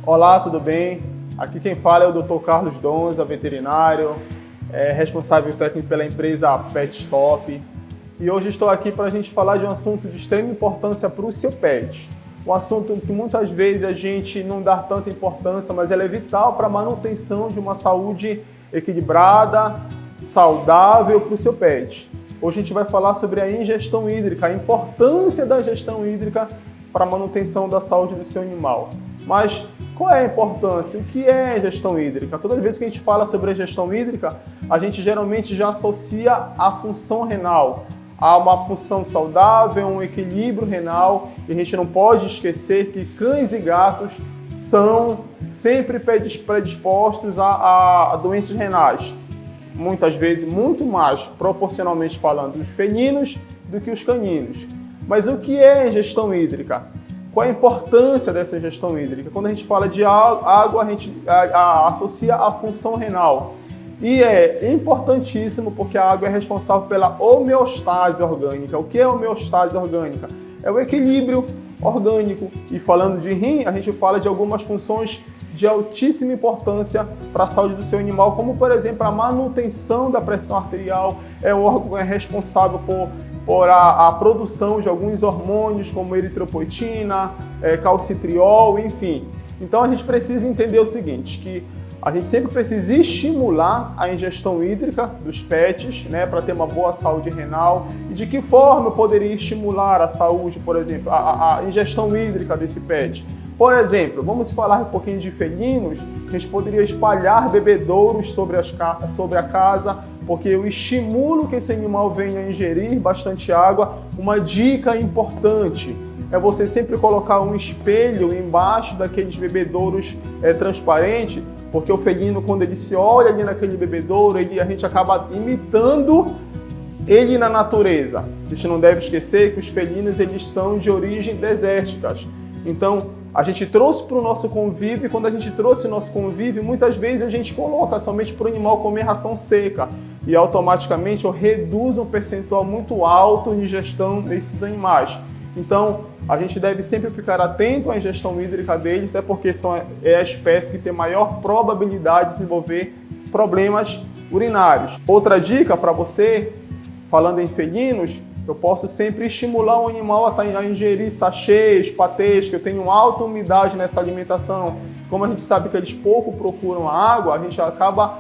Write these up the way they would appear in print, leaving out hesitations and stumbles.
Olá, tudo bem? Aqui quem fala é o Dr. Carlos Donza, veterinário, responsável técnico pela empresa Pet Stop. E hoje estou aqui para a gente falar de um assunto de extrema importância para o seu pet. Um assunto que muitas vezes a gente não dá tanta importância, mas ela é vital para a manutenção de uma saúde equilibrada, saudável para o seu pet. Hoje a gente vai falar sobre a ingestão hídrica, a importância da ingestão hídrica para a manutenção da saúde do seu animal. Mas qual é a importância? O que é a ingestão hídrica? Toda vez que a gente fala sobre a ingestão hídrica, a gente geralmente já associa a função renal, a uma função saudável, um equilíbrio renal, e a gente não pode esquecer que cães e gatos são sempre predispostos a doenças renais. Muitas vezes, muito mais, proporcionalmente falando, os felinos do que os caninos. Mas o que é a ingestão hídrica? Qual a importância dessa ingestão hídrica? Quando a gente fala de água, a gente associa a função renal. E é importantíssimo porque a água é responsável pela homeostase orgânica. O que é homeostase orgânica? É o equilíbrio orgânico. E falando de rim, a gente fala de algumas funções de altíssima importância para a saúde do seu animal, como por exemplo a manutenção da pressão arterial. É o órgão que é responsável por a produção de alguns hormônios como eritropoetina, calcitriol, enfim. Então a gente precisa entender o seguinte, que a gente sempre precisa estimular a ingestão hídrica dos pets, né, para ter uma boa saúde renal. E de que forma eu poderia estimular a saúde, por exemplo, a ingestão hídrica desse pet? Por exemplo, vamos falar um pouquinho de felinos, a gente poderia espalhar bebedouros sobre a casa, porque eu estimulo que esse animal venha a ingerir bastante água. Uma dica importante é você sempre colocar um espelho embaixo daqueles bebedouros transparentes, porque o felino, quando ele se olha ali naquele bebedouro, a gente acaba imitando ele na natureza. A gente não deve esquecer que os felinos eles são de origem desérticas. Então, a gente trouxe para o nosso convívio, e quando a gente trouxe o nosso convívio, muitas vezes a gente coloca somente para o animal comer ração seca, e automaticamente eu reduzo um percentual muito alto de ingestão desses animais. Então, a gente deve sempre ficar atento à ingestão hídrica deles, até porque é a espécie que tem maior probabilidade de desenvolver problemas urinários. Outra dica para você, falando em felinos, eu posso sempre estimular o animal a ingerir sachês, patês, que eu tenho alta umidade nessa alimentação. Como a gente sabe que eles pouco procuram água, a gente acaba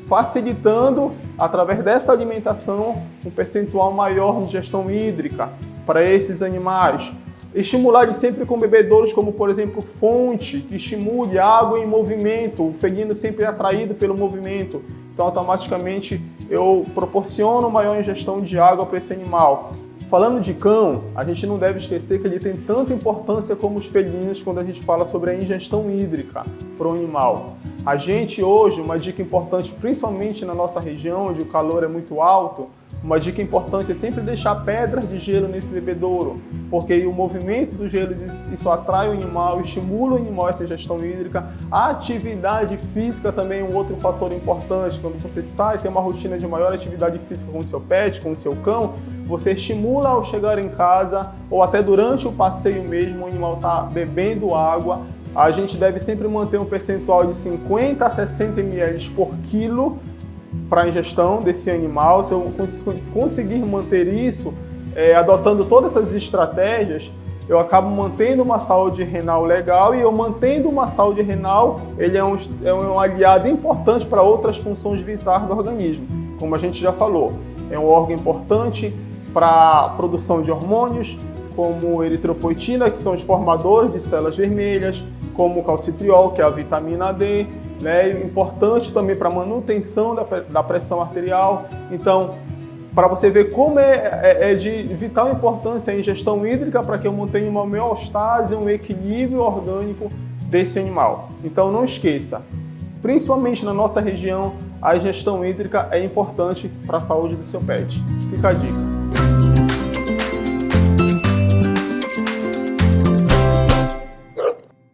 facilitando, através dessa alimentação, um percentual maior de ingestão hídrica para esses animais. Estimular eles sempre com bebedouros como, por exemplo, fonte, que estimule água em movimento. O felino sempre é atraído pelo movimento. Então, automaticamente, eu proporciono maior ingestão de água para esse animal. Falando de cão, a gente não deve esquecer que ele tem tanta importância como os felinos quando a gente fala sobre a ingestão hídrica para o animal. A gente hoje, uma dica importante, principalmente na nossa região, onde o calor é muito alto, uma dica importante é sempre deixar pedras de gelo nesse bebedouro, porque o movimento do gelo isso atrai o animal, estimula o animal essa ingestão hídrica. A atividade física também é um outro fator importante. Quando você sai, tem uma rotina de maior atividade física com o seu pet, com o seu cão, você estimula ao chegar em casa ou até durante o passeio mesmo, o animal está bebendo água. A gente deve sempre manter um percentual de 50 a 60 ml por quilo para a ingestão desse animal. Se eu conseguir manter isso, adotando todas essas estratégias, eu acabo mantendo uma saúde renal legal, e eu mantendo uma saúde renal, ele é um aliado importante para outras funções vitais do organismo. Como a gente já falou, é um órgão importante para a produção de hormônios, como eritropoetina, que são os formadores de células vermelhas, como o calcitriol, que é a vitamina D, né? E importante também para a manutenção da pressão arterial. Então, para você ver como é de vital importância a ingestão hídrica para que eu mantenha uma homeostase, um equilíbrio orgânico desse animal. Então, não esqueça, principalmente na nossa região, a ingestão hídrica é importante para a saúde do seu pet. Fica a dica.